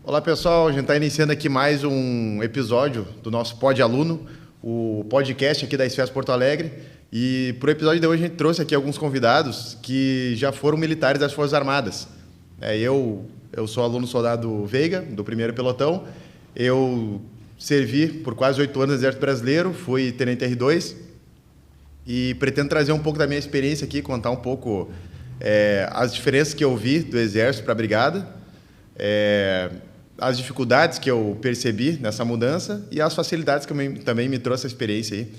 Olá pessoal, a gente está iniciando aqui mais um episódio do nosso Pod Aluno, o podcast aqui da SFES Porto Alegre. E para o episódio de hoje a gente trouxe aqui alguns convidados que já foram militares das Forças Armadas. Eu sou aluno soldado Veiga, do 1º Pelotão. Eu servi por quase 8 anos no Exército Brasileiro, fui tenente R2 e pretendo trazer um pouco da minha experiência aqui, contar um pouco as diferenças que eu vi do Exército para a Brigada, as dificuldades que eu percebi nessa mudança e as facilidades que também me trouxe a experiência aí.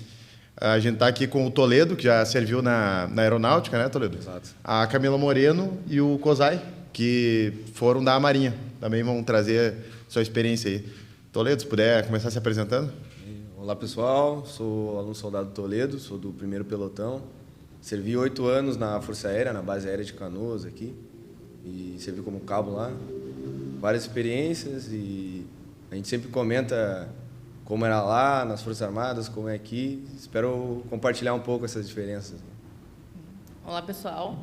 A gente está aqui com o Toledo, que já serviu na Aeronáutica, né, Toledo? Exato. A Camila Moreno e o Kozai, que foram da Marinha. Também vão trazer sua experiência aí. Toledo, se puder começar se apresentando. Olá, pessoal. Sou aluno soldado Toledo, sou do 1º Pelotão. Servi 8 anos na Força Aérea, na base aérea de Canoas aqui. E servi como cabo lá. Várias experiências e a gente sempre comenta como era lá nas Forças Armadas, como é aqui. Espero compartilhar um pouco essas diferenças. Olá, pessoal.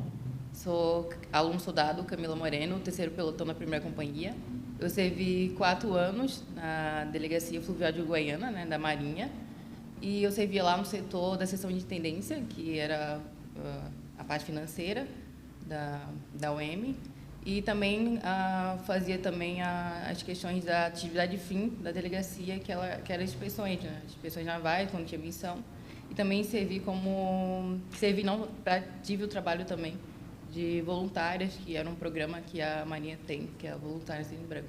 Sou aluno soldado Camila Moreno, 3º Pelotão na 1ª Companhia. Eu servi 4 anos na Delegacia Fluvial de Uruguaiana, né, da Marinha. E eu servia lá no setor da seção de intendência, que era a parte financeira da UEM. E também fazia também as questões da atividade fim da delegacia, que era inspeções, né? Inspeções navais, quando tinha missão. E também tive o trabalho também de voluntárias, que era um programa que a Marinha tem, que é a Voluntárias em Branco.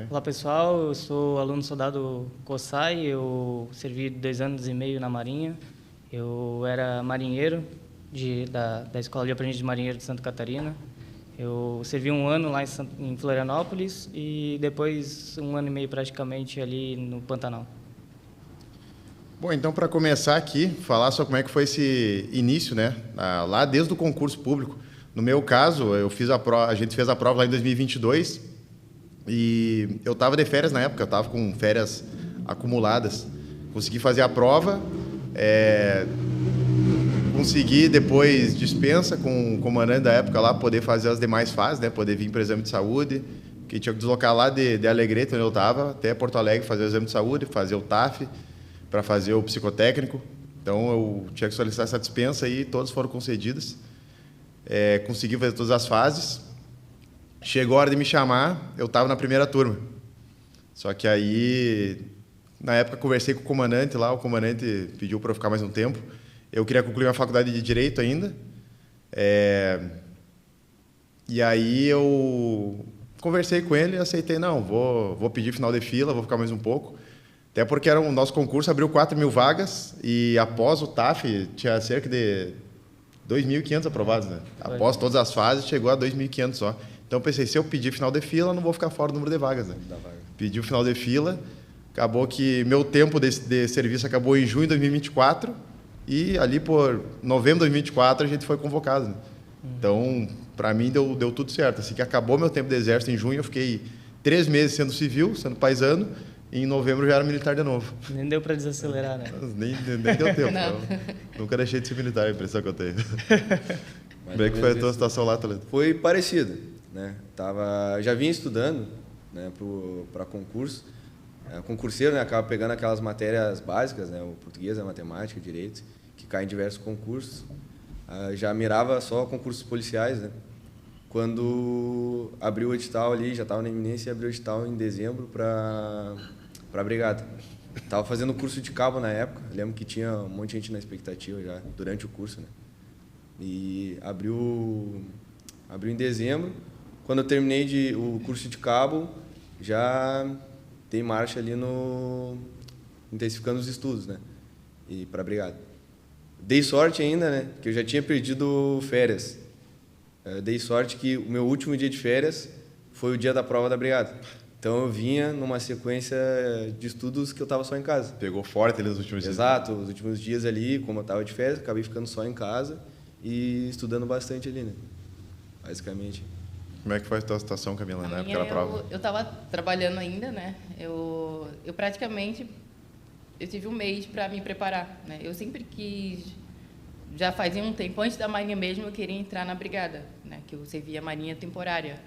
Olá, pessoal. Eu sou aluno soldado Kossai. Eu servi 2 anos e meio na Marinha. Eu era marinheiro da Escola de Aprendiz de Marinheiro de Santa Catarina. Eu servi 1 ano lá em Florianópolis e depois 1 ano e meio praticamente ali no Pantanal. Bom, então para começar aqui, falar sobre como é que foi esse início, né? Lá desde o concurso público. No meu caso, a gente fez a prova lá em 2022 e eu estava de férias na época, eu estava com férias acumuladas. Consegui fazer a prova, consegui depois dispensa com o comandante da época lá, poder fazer as demais fases, né? Poder vir para o exame de saúde, que tinha que deslocar lá de Alegrete, onde eu estava, até Porto Alegre, fazer o exame de saúde, fazer o TAF, para fazer o psicotécnico. Então eu tinha que solicitar essa dispensa e todas foram concedidas. Consegui fazer todas as fases. Chegou a hora de me chamar, eu estava na primeira turma. Só que aí, na época, conversei com o comandante lá, o comandante pediu para eu ficar mais um tempo. Eu queria concluir minha faculdade de Direito ainda. E aí eu conversei com ele e aceitei, não, vou pedir final de fila, vou ficar mais um pouco. Até porque o nosso concurso abriu 4.000 vagas e após o TAF tinha cerca de 2.500 aprovados, né? Após todas as fases chegou a 2.500 só. Então eu pensei, se eu pedir final de fila, não vou ficar fora do número de vagas, né? Pedi o final de fila, acabou que meu tempo de serviço acabou em junho de 2024 e ali por novembro de 2024 a gente foi convocado, né? Então, para mim deu tudo certo. Assim que acabou meu tempo de exército em junho, eu fiquei 3 meses sendo civil, sendo paisano. E em novembro já era militar de novo. Nem deu para desacelerar, né? Nem deu tempo. Nunca deixei de ser militar, a impressão que eu tenho. Como é que foi a tua situação lá, Toledo? Foi parecida, né? Já vinha estudando, né, para concurso. Concurseiro, né, acaba pegando aquelas matérias básicas, né, o português, a matemática, o direito, que caem em diversos concursos. Já mirava só concursos policiais, né? Quando abriu o edital ali, já estava na iminência e abriu o edital em dezembro para a brigada. Estava fazendo curso de cabo na época, lembro que tinha um monte de gente na expectativa já durante o curso, né? E abriu em dezembro. Quando eu terminei o curso de cabo, já dei marcha ali intensificando os estudos, né? E para a brigada. Dei sorte ainda, né? Que eu já tinha perdido férias. Dei sorte que o meu último dia de férias foi o dia da prova da brigada. Então eu vinha numa sequência de estudos que eu estava só em casa. Pegou forte ali nos últimos dias. Exato, os últimos dias ali, como eu estava de férias, acabei ficando só em casa e estudando bastante ali, né? Basicamente. Como é que foi a tua situação, Camila, na época da prova? Eu estava trabalhando ainda, né? Eu praticamente tive 1 mês para me preparar, né? Eu sempre quis, já fazia um tempo, antes da Marinha mesmo, eu queria entrar na brigada, né? Que eu servia a Marinha temporária.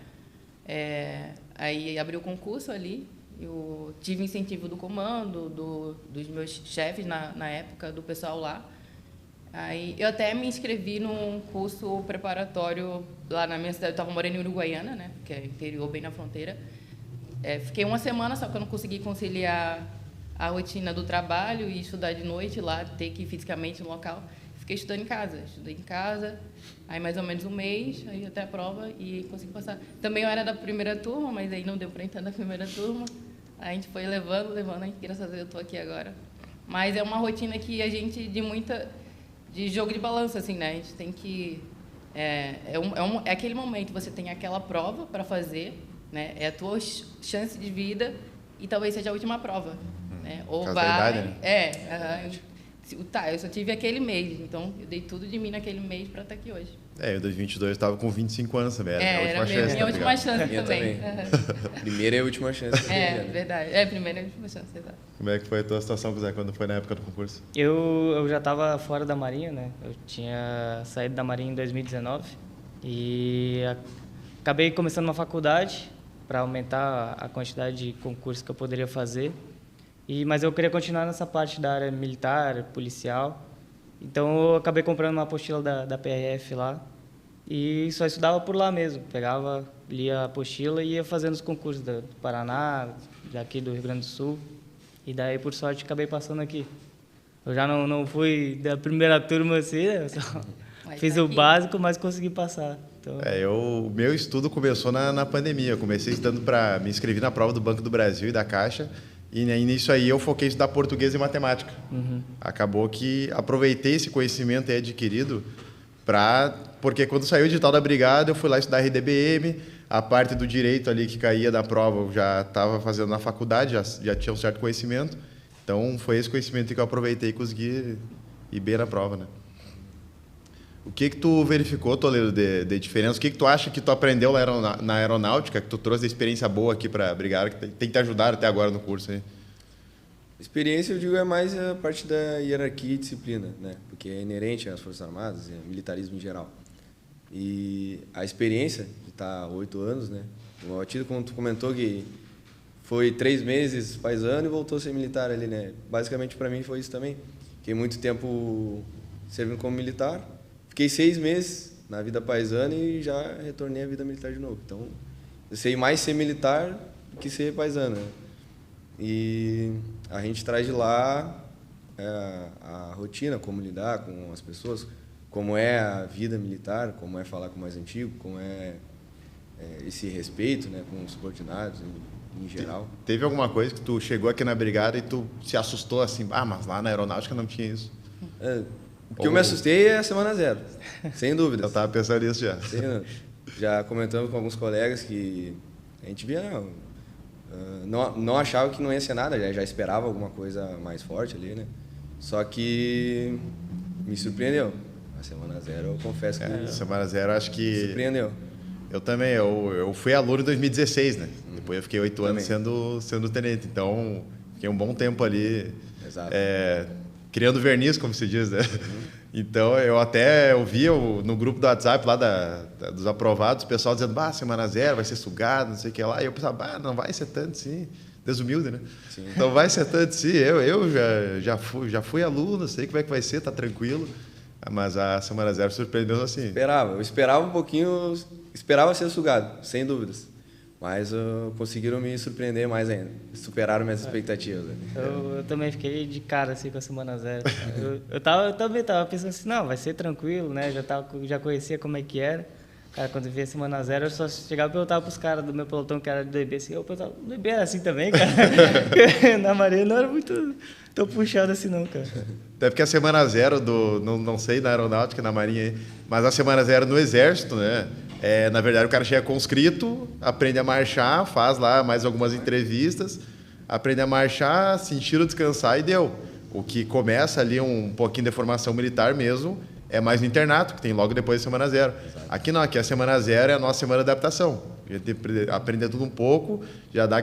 Aí abri o concurso ali, eu tive incentivo do comando, dos meus chefes na época, do pessoal lá. Aí eu até me inscrevi num curso preparatório lá na minha cidade, eu estava morando em Uruguaiana, né, que é interior, bem na fronteira. Fiquei uma semana, só que eu não consegui conciliar a rotina do trabalho e estudar de noite lá, ter que ir fisicamente no local. Fiquei estudando em casa, aí mais ou menos um mês, aí até a prova e consegui passar. Também eu era da primeira turma, mas aí não deu para entrar na primeira turma. A gente foi levando, aí, graças a Deus eu estou aqui agora. Mas é uma rotina que a gente, de jogo de balança, assim, né? A gente tem que... É aquele momento, você tem aquela prova para fazer, né? É a tua chance de vida e talvez seja a última prova, né? Ou vai... Né? Eu só tive aquele mês, então eu dei tudo de mim naquele mês para estar aqui hoje. Em 2022 eu estava com 25 anos também, era a última chance. Minha última chance também. Primeira e última chance. Verdade. Primeira e última chance, exato. Como é que foi a tua situação, Zé, quando foi na época do concurso? Eu já estava fora da Marinha, né? Eu tinha saído da Marinha em 2019 e acabei começando uma faculdade para aumentar a quantidade de concursos que eu poderia fazer. Mas eu queria continuar nessa parte da área militar, policial. Então eu acabei comprando uma apostila da PRF lá e só estudava por lá mesmo. Lia a apostila e ia fazendo os concursos do Paraná, daqui do Rio Grande do Sul. E daí, por sorte, acabei passando aqui. Eu já não fui da primeira turma assim, né? Eu só fiz o básico, mas consegui passar. Então... O meu estudo começou na pandemia. Eu comecei estudando para me inscrever na prova do Banco do Brasil e da Caixa. E nisso aí eu foquei em estudar português e matemática. Acabou que aproveitei esse conhecimento aí adquirido porque quando saiu o edital da brigada eu fui lá estudar RDBM, a parte do direito ali que caía da prova eu já estava fazendo na faculdade, já tinha um certo conhecimento. Então foi esse conhecimento que eu aproveitei e consegui ir bem na prova, né? O que tu verificou, Toledo, de diferença? O que tu acha que tu aprendeu na aeronáutica, que tu trouxe de experiência boa aqui para a brigada, que tem te ajudado até agora no curso aí? Experiência, eu digo, é mais a parte da hierarquia e disciplina, né? Porque é inerente às Forças Armadas, militarismo em geral. E a experiência de estar 8 anos, né? O Atido, como tu comentou, que foi 3 meses paisano e voltou a ser militar ali, né? Basicamente, para mim, foi isso também. Fiquei muito tempo servindo como militar. Fiquei 6 meses na vida paisana e já retornei à vida militar de novo. Então, eu sei mais ser militar do que ser paisano, né? E a gente traz de lá a rotina, como lidar com as pessoas, como é a vida militar, como é falar com o mais antigo, como é esse respeito, né, com os subordinados em geral. Teve alguma coisa que tu chegou aqui na brigada e tu se assustou assim, mas lá na aeronáutica não tinha isso? O que eu me assustei é a semana 0, sem dúvida. Eu estava pensando nisso já. Já comentamos com alguns colegas que a gente via, não achava que não ia ser nada, já esperava alguma coisa mais forte ali, né? Só que me surpreendeu. A semana 0, eu confesso que... Semana 0, acho que... Me surpreendeu. Eu também, eu fui aluno em 2016, né? Depois eu fiquei 8 anos sendo tenente, então fiquei um bom tempo ali. Exato. Criando verniz, como se diz, né? Então, eu via no grupo do WhatsApp lá dos aprovados, o pessoal dizendo, semana 0, vai ser sugado, não sei o que lá. E eu pensava, não vai ser tanto, sim. Desumilde, né? Sim. Não vai ser tanto, sim. Eu já fui aluno, sei como é que vai ser, tá tranquilo. Mas a semana 0 surpreendeu assim. Eu esperava um pouquinho, esperava ser sugado, sem dúvidas. Mas conseguiram me surpreender mais ainda, superaram minhas expectativas. Eu também fiquei de cara assim com a semana 0. eu também estava pensando assim, não, vai ser tranquilo, né? Já conhecia como é que era. Cara, quando eu vi a semana 0, eu só chegava e perguntava para os caras do meu pelotão que era do IB, assim, eu perguntava, do IB era assim também, cara? Na Marinha não era muito tão puxado assim não, cara. Até porque a semana 0 não sei na aeronáutica, na Marinha, mas a semana 0 no Exército, né? Na verdade, o cara chega conscrito, aprende a marchar, faz lá mais algumas entrevistas, aprende a marchar, sentir, descansar e deu. O que começa ali um pouquinho de formação militar mesmo é mais no internato, que tem logo depois da semana 0. Aqui não, aqui a semana 0 é a nossa semana de adaptação. A gente tem que aprender tudo um pouco, já dá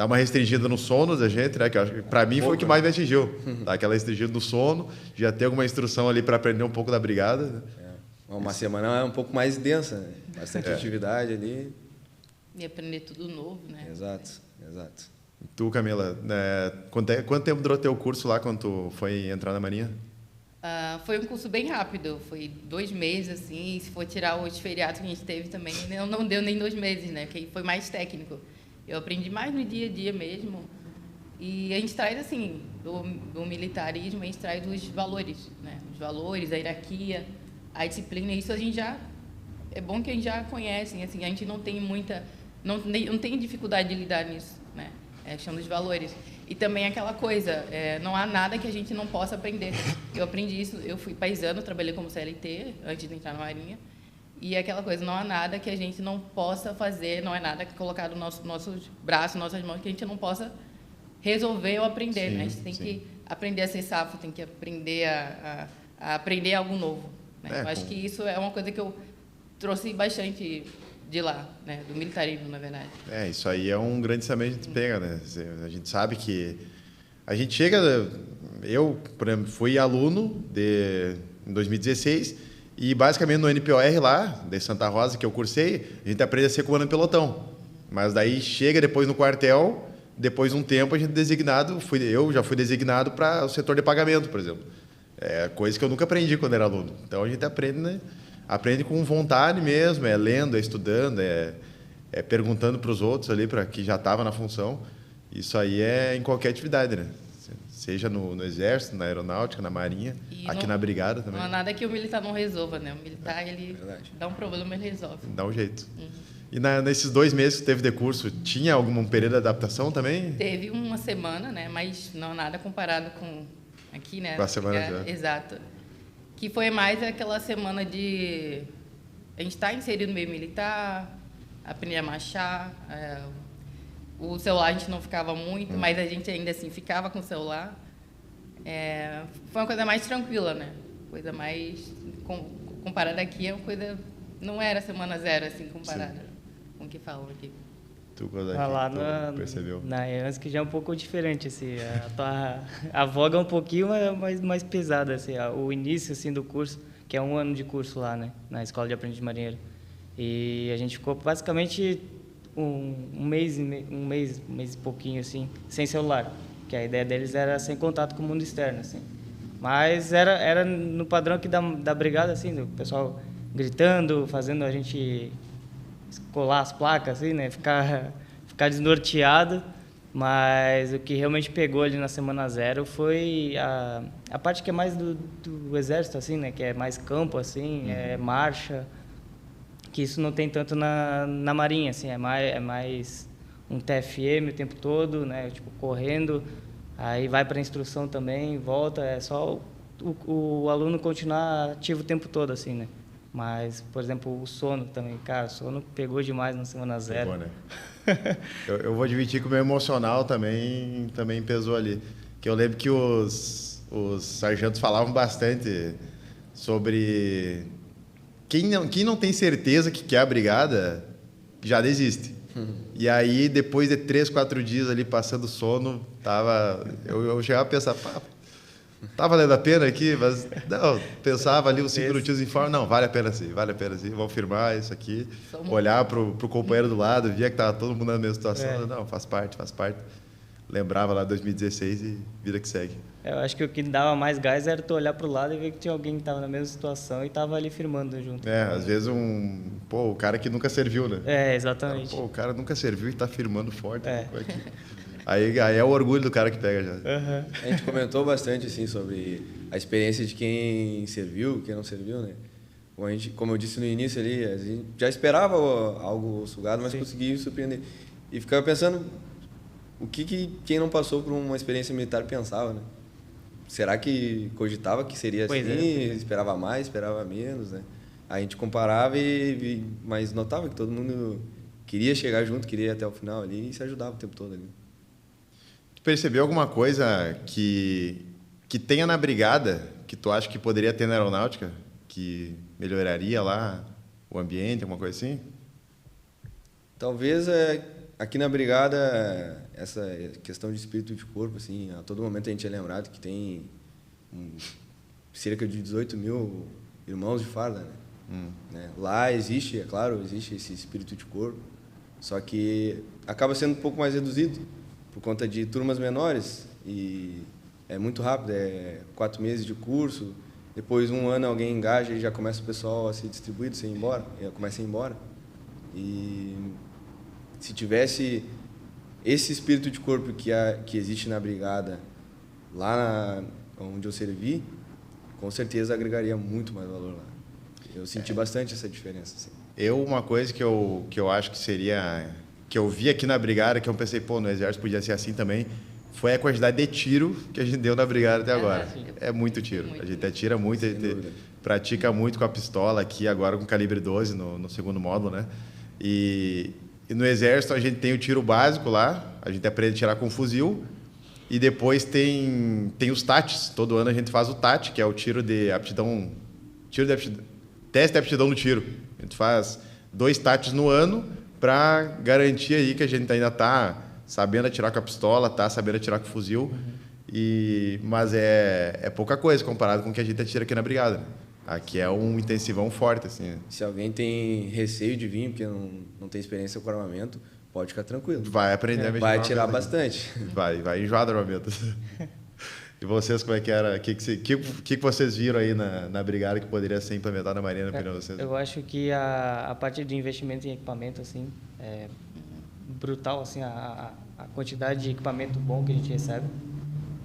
uma restringida no sono da gente, né? Que para mim foi o que mais me atingiu. Dá aquela restringida no sono, já ter alguma instrução ali para aprender um pouco da brigada, né? Uma semana é um pouco mais densa, né? Bastante atividade ali. E aprender tudo novo, né? Exato, exato. Tu, Camila, quanto tempo durou teu curso lá quando tu foi entrar na Marinha? Foi um curso bem rápido, foi 2 meses, assim, e se for tirar os feriados que a gente teve também, não deu nem 2 meses, né? Que foi mais técnico. Eu aprendi mais no dia a dia mesmo. E a gente traz, assim, do militarismo, a gente traz os valores, né? Os valores, a hierarquia, a disciplina, isso a gente já... É bom que a gente já conhece, assim, a gente não tem muita... Não tem dificuldade de lidar nisso, né? É a questão dos valores. E também aquela coisa, não há nada que a gente não possa aprender. Eu aprendi isso, eu fui paisano, trabalhei como CLT antes de entrar na Marinha. E aquela coisa, não há nada que a gente não possa fazer, não é nada colocado nos nossos braços, nossas mãos, que a gente não possa resolver ou aprender, né? A gente tem que aprender a ser safo, tem que aprender a aprender algo novo, né? Eu acho que isso é uma coisa que eu trouxe bastante de lá, né? Do militarismo, na verdade. Isso aí é um grande ensinamento que a gente pega, né? A gente sabe que a gente chega... Eu, por exemplo, fui aluno em 2016 e basicamente no NPOR lá, de Santa Rosa, que eu cursei, a gente aprende a ser comandante pelotão. Mas daí chega depois no quartel, depois de um tempo a gente é designado, eu já fui designado para o setor de pagamento, por exemplo. É coisa que eu nunca aprendi quando era aluno. Então a gente aprende, né? Aprende com vontade mesmo, lendo, estudando, perguntando para os outros ali, para que já estava na função. Isso aí é em qualquer atividade, né? Seja no Exército, na Aeronáutica, na Marinha, aqui na Brigada também. Não há nada que o militar não resolva, né? O militar, ele dá um problema, ele resolve. Dá um jeito. E nesses 2 meses que teve de curso, tinha algum período de adaptação também? Teve uma semana, né? Mas não nada comparado com aqui, né? Com a semana já. Exato. Que foi mais aquela semana de... A gente está inserido no meio militar, aprender a marchar. O celular a gente não ficava muito, mas a gente ainda assim ficava com o celular. Foi uma coisa mais tranquila, né? Coisa mais... Comparada aqui, é uma coisa... Não era semana 0, assim, comparada com o que falam aqui. Lá percebeu? Na EANSC já é um pouco diferente, assim, a voga é um pouquinho mais pesada, assim, o início, assim, do curso, que é 1 ano de curso lá, né, na Escola de Aprendiz de Marinheiro. E a gente ficou basicamente um mês e pouquinho, assim, sem celular, que a ideia deles era sem contato com o mundo externo, assim. Mas era no padrão aqui da brigada, assim, do pessoal gritando, fazendo a gente colar as placas, assim, né? Ficar desnorteado. Mas o que realmente pegou ali na semana 0 foi a parte que é mais do Exército, assim, né? Que é mais campo, assim, é marcha. Que isso não tem tanto na Marinha, assim. É mais um TFM o tempo todo, né? Tipo, correndo. Aí vai para a instrução também, volta. É só o aluno continuar ativo o tempo todo, assim, né? Mas, por exemplo, o sono também, cara, o sono pegou demais na semana 0. Pegou, né? eu vou admitir que o meu emocional também pesou ali. Que eu lembro que os sargentos falavam bastante sobre quem não tem certeza que quer a brigada, já desiste. E aí, depois de 3, 4 dias ali passando sono, eu chegava a pensar, tá valendo a pena aqui? Mas não, pensava ali uns 5 minutinhos em forma, não, vale a pena sim, vamos firmar isso aqui, olhar pro companheiro do lado, via que tava todo mundo na mesma situação, não, faz parte. Lembrava lá 2016 e vida que segue. Eu acho que o que dava mais gás era tu olhar pro lado e ver que tinha alguém que tava na mesma situação e tava ali firmando junto. Às vezes o cara que nunca serviu, né? Exatamente. O cara nunca serviu e tá firmando forte. Aí é o orgulho do cara que pega já. A gente comentou bastante assim, sobre a experiência de quem serviu, quem não serviu, né? Como eu disse no início ali, a gente já esperava algo sugado, mas conseguiu surpreender. E ficava pensando o que quem não passou por uma experiência militar pensava, né? Será que cogitava que seria assim? Esperava mais, esperava menos, né? A gente comparava mas notava que todo mundo queria chegar junto, queria ir até o final ali e se ajudava o tempo todo ali. Tu percebeu alguma coisa que tenha na brigada que tu acha que poderia ter na aeronáutica, que melhoraria lá o ambiente, alguma coisa assim? Talvez aqui na brigada essa questão de espírito de corpo, assim, a todo momento a gente é lembrado que tem cerca de 18 mil irmãos de farda, né? Lá existe, é claro, existe esse espírito de corpo, Só que acaba sendo um pouco mais reduzido por conta de turmas menores e é muito rápido, 4 meses de curso, depois 1 ano alguém engaja e já começa o pessoal a ser distribuído, começa a ir embora. E se tivesse esse espírito de corpo que existe na brigada, lá onde eu servi, com certeza agregaria muito mais valor lá. Eu senti bastante essa diferença. Assim. Uma coisa que eu acho que seria... que eu vi aqui na brigada, que eu pensei, pô, no Exército podia ser assim também, foi a quantidade de tiro que a gente deu na brigada até agora. É muito tiro. A gente atira muito, a gente pratica muito com a pistola aqui, agora com calibre 12 no segundo módulo, né? E no Exército a gente tem o tiro básico lá, a gente aprende a tirar com fuzil, e depois tem os TATs. Todo ano a gente faz o TAT, que é o tiro de aptidão, teste de aptidão no tiro. A gente faz 2 TATs no ano para garantir aí que a gente ainda está sabendo atirar com a pistola, está sabendo atirar com o fuzil. Mas é pouca coisa comparado com o que a gente atira aqui na brigada. Né? Aqui é um intensivão forte. Assim. Se alguém tem receio de vir, porque não tem experiência com armamento, pode ficar tranquilo. Vai aprender a mexer. Vai atirar bastante. Vai enjoar do armamento. E vocês, como é que era? O que vocês viram aí na brigada que poderia ser implementado na Marinha, na opinião de vocês? Eu acho que a parte de investimento em equipamento, assim, é brutal, assim, a quantidade de equipamento bom que a gente recebe.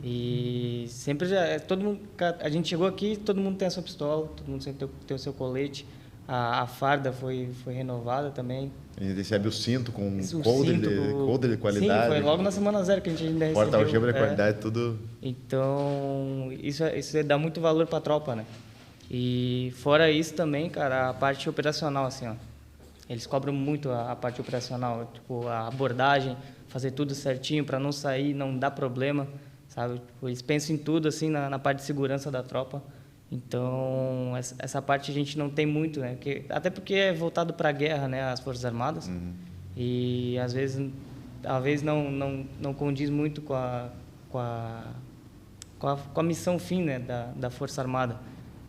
E sempre todo mundo, a gente chegou aqui, todo mundo tem a sua pistola, todo mundo sempre tem o seu colete. A farda foi renovada também. A gente recebe o cinto com coldre de qualidade. Sim, foi logo na semana 0 que a gente ainda recebeu. Porta-algema de qualidade, tudo. Então, isso dá muito valor para a tropa, né? E fora isso também, cara, a parte operacional, assim, ó. Eles cobram muito a parte operacional, tipo, a abordagem, fazer tudo certinho para não sair, não dar problema, sabe? Tipo, eles pensam em tudo, assim, na parte de segurança da tropa. Então, essa parte a gente não tem muito, né? Até porque é voltado para a guerra, né? As Forças Armadas. E, às vezes não condiz muito com a missão fim, né? da Força Armada.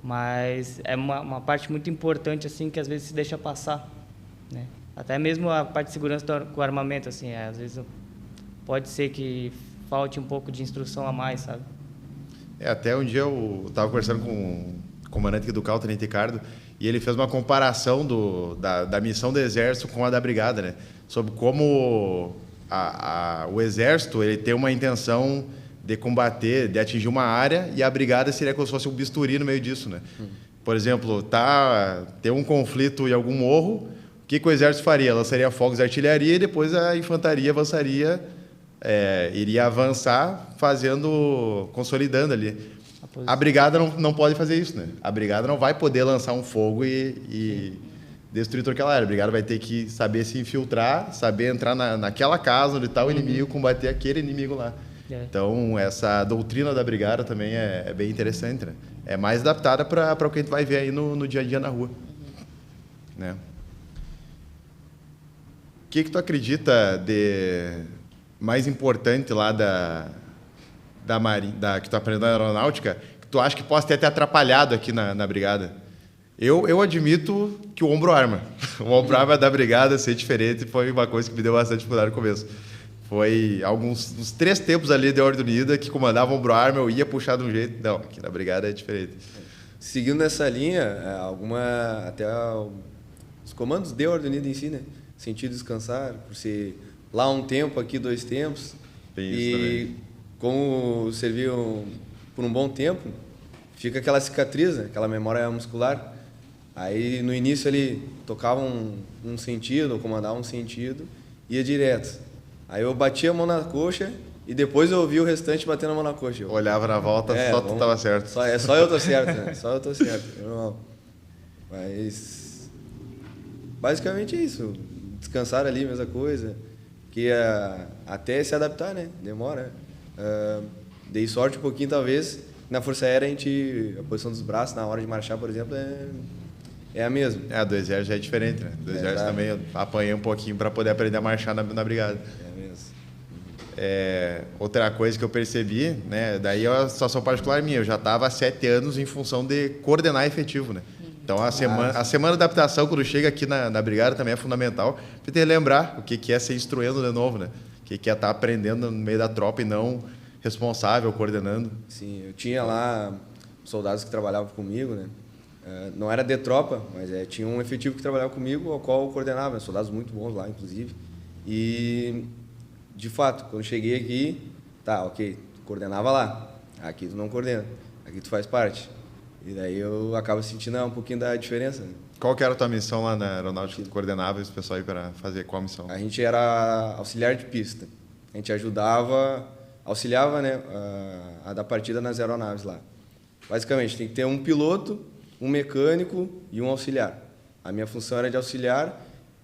Mas é uma parte muito importante, assim, que às vezes se deixa passar, né? Até mesmo a parte de segurança com o armamento, assim, às vezes pode ser que falte um pouco de instrução a mais, sabe? Até um dia eu estava conversando com o comandante do CAL, o Tenente Ricardo, e ele fez uma comparação da missão do Exército com a da Brigada, né? Sobre como o Exército ele tem uma intenção de combater, de atingir uma área, e a Brigada seria como se fosse um bisturi no meio disso, né? Por exemplo, tem um conflito em algum morro, o que o Exército faria? Lançaria fogos de artilharia e depois a infantaria iria avançar consolidando ali. A brigada não pode fazer isso, né? A brigada não vai poder lançar um fogo e destruir toda aquela área. A brigada vai ter que saber se infiltrar, saber entrar naquela casa onde está o inimigo, combater aquele inimigo lá. Então, essa doutrina da brigada também é bem interessante, né? É mais adaptada para o que a gente vai ver aí no dia a dia na rua. Né? O que tu acredita de mais importante lá da Marinha, que tu aprendeu na aeronáutica, que tu acha que possa ter te atrapalhado aqui na brigada? Eu admito que o ombro arma. O ombro arma da brigada ser diferente foi uma coisa que me deu bastante dificuldade no começo. Foi uns 3 tempos ali de Ordem Unida que comandava o ombro arma, eu ia puxar de um jeito. Não, aqui na brigada é diferente. Seguindo nessa linha, até os comandos de Ordem Unida em si, né? Sentir descansar, por ser lá um tempo, aqui 2 tempos. Tem isso e também. Como serviu por um bom tempo, fica aquela cicatriz, né? Aquela memória muscular. Aí no início ele tocava um sentido, ou comandava um sentido, ia direto. Aí eu batia a mão na coxa e depois eu ouvia o restante batendo a mão na coxa. Eu olhava na volta, só tu estava certo. Só eu tô certo, né? Só eu tô certo. Normal. Mas basicamente é isso. Descansar ali, mesma coisa. Que até se adaptar, né? Demora. Dei sorte um pouquinho, talvez. Na Força Aérea, a posição dos braços, na hora de marchar, por exemplo, é a mesma. A do Exército já é diferente, né? Do Exército também eu apanhei um pouquinho para poder aprender a marchar na brigada. É mesmo. Outra coisa que eu percebi, né? Daí é uma situação particular minha. Eu já estava há 7 anos em função de coordenar efetivo, né? Então, a semana de adaptação, quando chega aqui na brigada, também é fundamental para ter lembrar o que é ser instruindo de novo, né? O que é estar aprendendo no meio da tropa e não responsável, coordenando. Sim, eu tinha lá soldados que trabalhavam comigo, né? Não era de tropa, mas tinha um efetivo que trabalhava comigo, ao qual eu coordenava, né? Soldados muito bons lá, inclusive. E, de fato, quando cheguei aqui, tá, ok, tu coordenava lá, aqui tu não coordena, aqui tu faz parte. E daí eu acabo sentindo um pouquinho da diferença. Né? Qual que era a tua missão lá na aeronáutica que tu coordenava esse pessoal aí para fazer qual missão? A gente era auxiliar de pista. A gente auxiliava, né, a dar partida nas aeronaves lá. Basicamente, tem que ter um piloto, um mecânico e um auxiliar. A minha função era de auxiliar,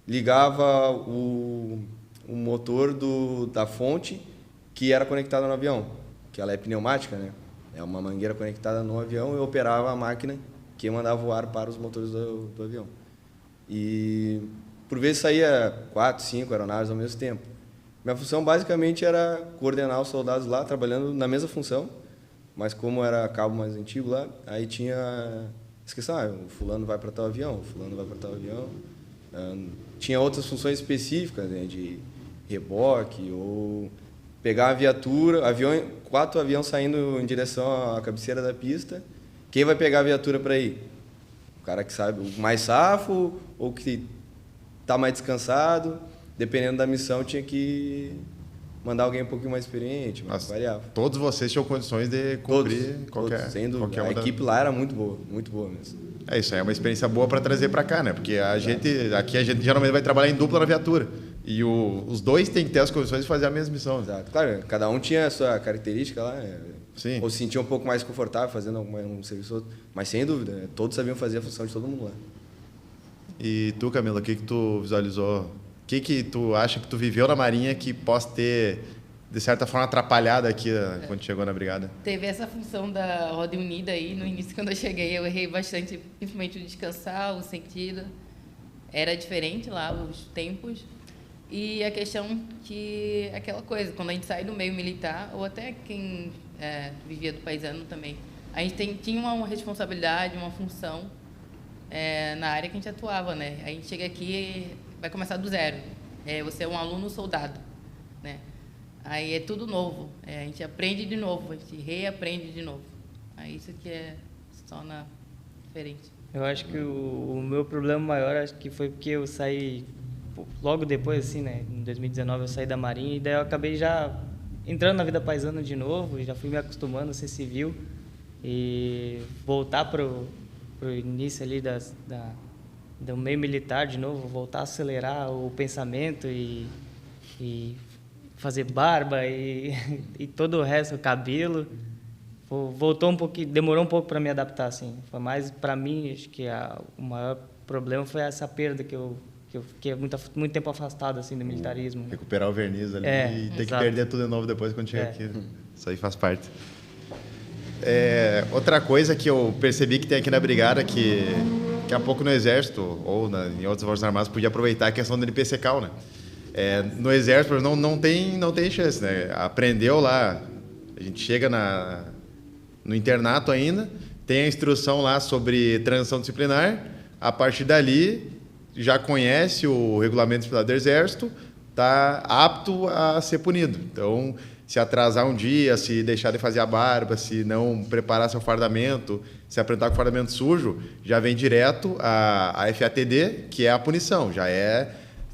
ligava o motor da fonte que era conectada no avião, que ela é pneumática, né? É uma mangueira conectada no avião e operava a máquina que mandava o ar para os motores do avião. E, por vezes, saía 4, 5 aeronaves ao mesmo tempo. Minha função, basicamente, era coordenar os soldados lá, trabalhando na mesma função, mas como era cabo mais antigo lá, aí tinha essa questão, o fulano vai para tal avião, o fulano vai para tal avião. Tinha outras funções específicas, né, de reboque ou pegar a viatura, 4 aviões saindo em direção à cabeceira da pista. Quem vai pegar a viatura para ir? O cara que sabe, o mais safo ou que está mais descansado. Dependendo da missão, tinha que mandar alguém um pouquinho mais experiente, mas variava. Todos vocês tinham condições de cumprir qualquer... Sem dúvida. A equipe lá era muito boa mesmo. Isso aí é uma experiência boa para trazer para cá, né? Porque aqui a gente geralmente vai trabalhar em dupla na viatura. E os dois têm que ter as condições de fazer a mesma missão. Exato. Claro, cada um tinha a sua característica lá. Sim. Ou se sentia um pouco mais confortável fazendo um serviço outro. Mas sem dúvida, todos sabiam fazer a função de todo mundo lá. E tu, Camila, o que tu visualizou? O que tu acha que tu viveu na Marinha que possa ter, de certa forma, atrapalhado aqui quando chegou na brigada? Teve essa função da roda unida aí. No início, quando eu cheguei, eu errei bastante, principalmente o descansar, o sentido. Era diferente lá, os tempos. E a questão que, aquela coisa, quando a gente sai do meio militar, ou até quem vivia do paisano também, a gente tinha uma responsabilidade, uma função na área que a gente atuava, né? A gente chega aqui, vai começar do zero. Você é um aluno soldado, né? Aí é tudo novo. A gente aprende de novo, a gente reaprende de novo. Aí isso que se torna diferente. Eu acho que o meu problema maior acho que foi porque eu saí logo depois, assim, né? Em 2019 eu saí da Marinha e daí eu acabei já entrando na vida paisana de novo, já fui me acostumando a ser civil e voltar pro início ali do meio militar de novo, voltar a acelerar o pensamento e fazer barba e todo o resto, o cabelo. Voltou um pouquinho, demorou um pouco para me adaptar, assim. Foi mais para mim, acho que o maior problema foi essa perda que eu fiquei muito tempo afastado assim do militarismo. Recuperar o verniz ali e ter que perder tudo de novo depois quando chega aqui. Isso aí faz parte. Outra coisa que eu percebi que tem aqui na brigada, que daqui a pouco no Exército ou em outras Forças Armadas podia aproveitar a questão do NPCcal, né? No Exército não tem chance, né? Aprendeu lá, a gente chega no internato ainda, tem a instrução lá sobre transição disciplinar, a partir dali já conhece o regulamento disciplinar do Exército, está apto a ser punido. Então, se atrasar um dia, se deixar de fazer a barba, se não preparar seu fardamento, se apresentar com fardamento sujo, já vem direto a FATD, que é a punição, já é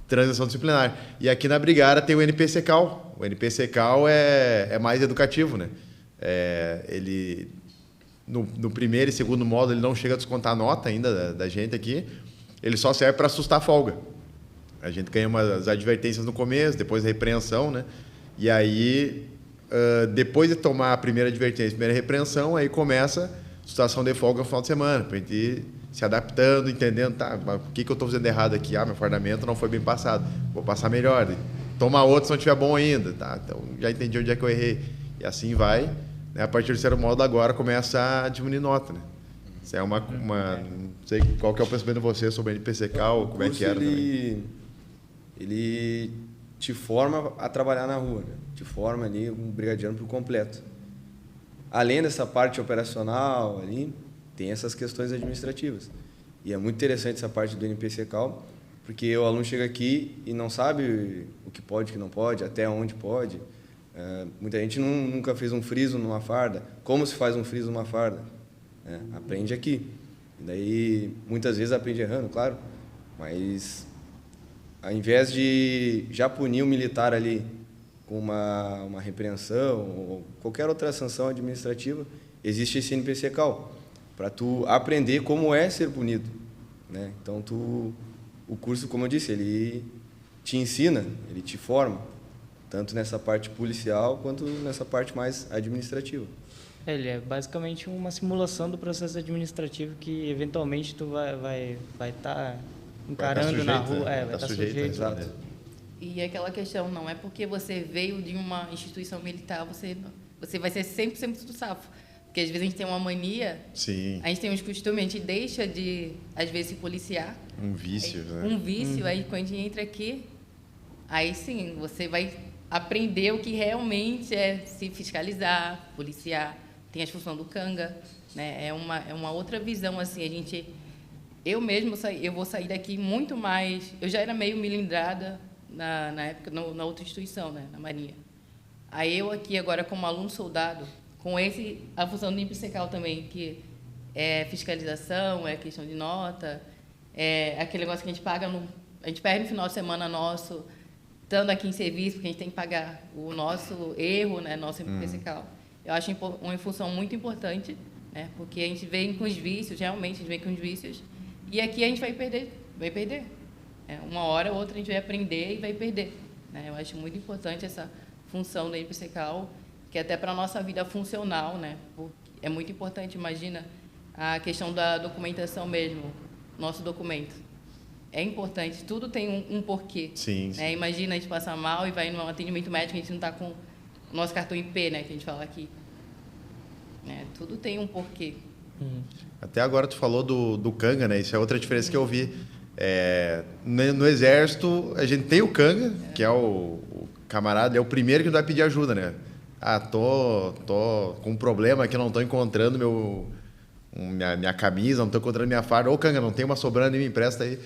transição disciplinar. E aqui na brigada tem o NPCcal. O NPCcal é mais educativo, né? Ele, no primeiro e segundo módulo, ele não chega a descontar a nota ainda da gente aqui, ele só serve para assustar a folga. A gente ganha umas advertências no começo, depois a repreensão, né? E aí, depois de tomar a primeira advertência, a primeira repreensão, aí começa a situação de folga no final de semana, para a gente ir se adaptando, entendendo, o que eu estou fazendo errado aqui? Meu fardamento não foi bem passado, vou passar melhor. Toma outro se não estiver bom ainda, tá? Então, já entendi onde é que eu errei. E assim vai, né? A partir do terceiro módulo agora começa a diminuir nota, né? Isso é não sei qual que é o pensamento de você sobre o NPCcal, como é que era ele te forma a trabalhar na rua, né? Te forma ali um brigadiano por completo. Além dessa parte operacional ali, tem essas questões administrativas. E é muito interessante essa parte do NPC-Cal, porque o aluno chega aqui e não sabe o que pode, o que não pode, até onde pode. Muita gente nunca fez um friso numa farda. Como se faz um friso numa farda? Aprende aqui. E daí, muitas vezes aprende errando, claro, mas ao invés de já punir o militar ali com uma repreensão ou qualquer outra sanção administrativa, existe esse NPC-Cal, para tu aprender como é ser punido, né? Então, o curso, como eu disse, ele te ensina, ele te forma, tanto nessa parte policial quanto nessa parte mais administrativa. Ele é basicamente uma simulação do processo administrativo que, eventualmente, tu vai estar encarando sujeito, na rua. né? vai estar sujeito. Exato. E aquela questão, não é porque você veio de uma instituição militar, você vai ser 100% do safo. Porque, às vezes, a gente tem uma mania, Sim. a gente tem uns costumes, a gente deixa de, às vezes, se policiar. Um vício, né? Um vício, aí quando a gente entra aqui, aí sim, você vai aprender o que realmente é se fiscalizar, policiar. Tem as funções do canga, né? É uma outra visão, assim, eu mesmo eu vou sair daqui muito mais, eu já era meio milindrada na época, na outra instituição, né? Na Marinha. Aí eu aqui agora como aluno soldado, com a função do NPC-Cal também, que é fiscalização, é questão de nota, é aquele negócio que a gente paga, a gente perde no final de semana nosso, estando aqui em serviço, porque a gente tem que pagar o nosso erro, né? Nosso NPC-Cal. Eu acho uma função muito importante, né? Porque a gente vem com os vícios, realmente, a gente vem com os vícios, e aqui a gente vai perder. Uma hora ou outra a gente vai aprender e vai perder, né? Eu acho muito importante essa função do NPC-Cal, que até para a nossa vida funcional, né? É muito importante, imagina, a questão da documentação mesmo, nosso documento. É importante, tudo tem um porquê. Sim, sim. Né? Imagina a gente passar mal e vai no atendimento médico, a gente não está com o nosso cartão IP, né, que a gente fala aqui. Tudo tem um porquê. Até agora tu falou do canga, né? Isso é outra diferença que eu vi. No Exército, a gente tem o canga, que é o camarada, é o primeiro que vai pedir ajuda, né? Tô com um problema aqui, não tô encontrando minha camisa, não tô encontrando minha farda. Ô, canga, não tem uma sobrando e me empresta aí.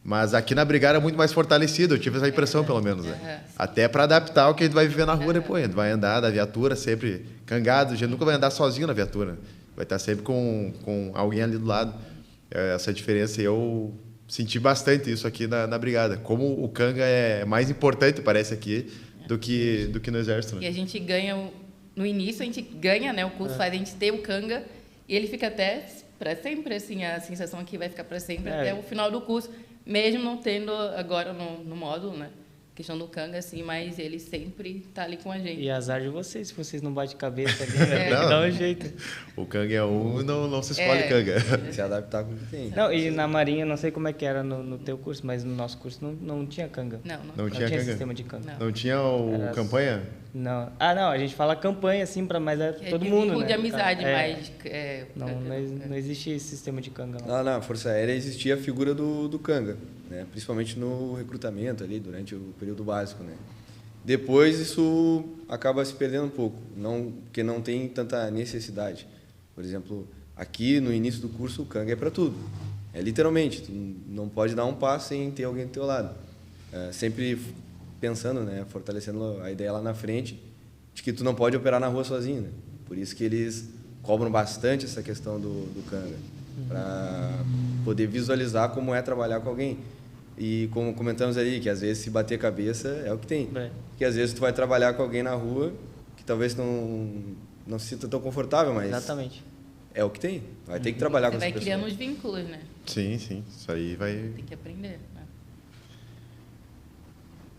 Mas aqui na brigada é muito mais fortalecido, eu tive essa impressão, pelo menos, né? Até para adaptar o que a gente vai viver na rua depois. A gente vai andar da viatura sempre cangado, a gente nunca vai andar sozinho na viatura. Vai estar sempre com alguém ali do lado. Essa diferença, eu senti bastante isso aqui na brigada. Como o canga é mais importante, parece, aqui, do que no Exército. Né? E a gente ganha, no início a gente ganha, né? O curso faz a gente ter o canga, e ele fica até para sempre, assim, a sensação aqui vai ficar para sempre, até o final do curso. Mesmo não tendo agora no módulo, né? Questão do canga, assim, mas ele sempre está ali com a gente. E azar de vocês, se vocês não batem cabeça ali, né? Dá um jeito. O canga é um, não se escolhe canga. Se adaptar com o que tem. Não, e na Marinha, não sei como é que era no teu curso, mas no nosso curso não tinha canga. Não tinha canga? Sistema de canga. Não tinha campanha? Não. Não, a gente fala campanha, assim, mas é todo mundo, né? De amizade, mas... Não existe esse sistema de canga lá. Lá na Força Aérea existia a figura do canga, né? Principalmente no recrutamento ali, durante o período básico, né? Depois isso acaba se perdendo um pouco, porque não tem tanta necessidade. Por exemplo, aqui no início do curso o canga é para tudo. É literalmente, tu não pode dar um passo sem ter alguém do teu lado. Sempre pensando, né, fortalecendo a ideia lá na frente de que tu não pode operar na rua sozinho, né? Por isso que eles cobram bastante essa questão do canga, para poder visualizar como é trabalhar com alguém. E como comentamos ali, que às vezes se bater cabeça é o que tem. Que às vezes tu vai trabalhar com alguém na rua que talvez não se sinta tão confortável, mas exatamente. É o que tem. Vai ter que trabalhar com essa pessoa. Você vai criando os vínculos, né? Sim. Isso aí vai... Tem que aprender, né?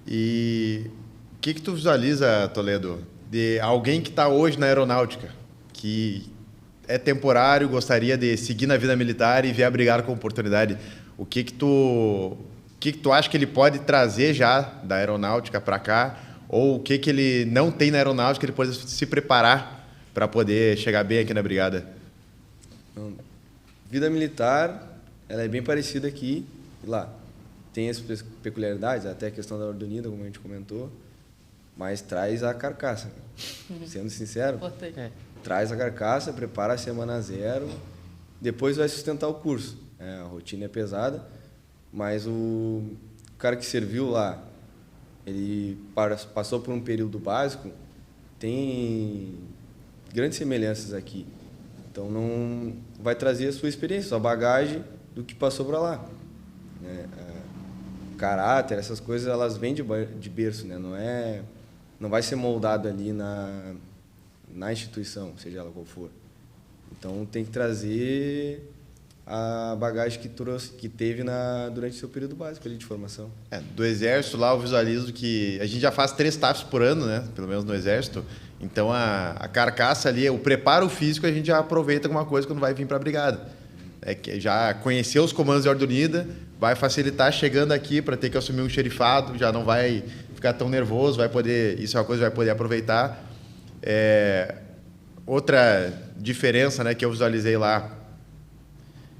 E o que tu visualiza, Toledo, de alguém que está hoje na aeronáutica, que é temporário, gostaria de seguir na vida militar e vier brigar com oportunidade? O que tu acha que ele pode trazer já da aeronáutica para cá? Ou o que ele não tem na aeronáutica, ele pode se preparar para poder chegar bem aqui na brigada? Vida militar, ela é bem parecida aqui e lá. Tem as peculiaridades, até a questão da ordem unida, como a gente comentou, mas traz a carcaça. Sendo sincero, traz a carcaça, prepara a semana zero depois vai sustentar o curso. A rotina é pesada, mas o cara que serviu lá, ele passou por um período básico, tem grandes semelhanças aqui. Então, não vai trazer a sua experiência, a sua bagagem do que passou para lá. Né? Caráter, essas coisas, elas vêm de berço, né? Não vai ser moldado ali na instituição, seja ela qual for. Então, tem que trazer a bagagem que teve durante o seu período básico ali de formação. Do Exército, lá eu visualizo que a gente já faz 3 TAFs por ano, né? Pelo menos no Exército. Então, a carcaça ali, o preparo físico, a gente já aproveita alguma coisa quando vai vir para a brigada. Que já conhecer os comandos de ordem unida, vai facilitar chegando aqui para ter que assumir um xerifado, já não vai ficar tão nervoso, isso é uma coisa que vai poder aproveitar. Outra diferença, né, que eu visualizei lá,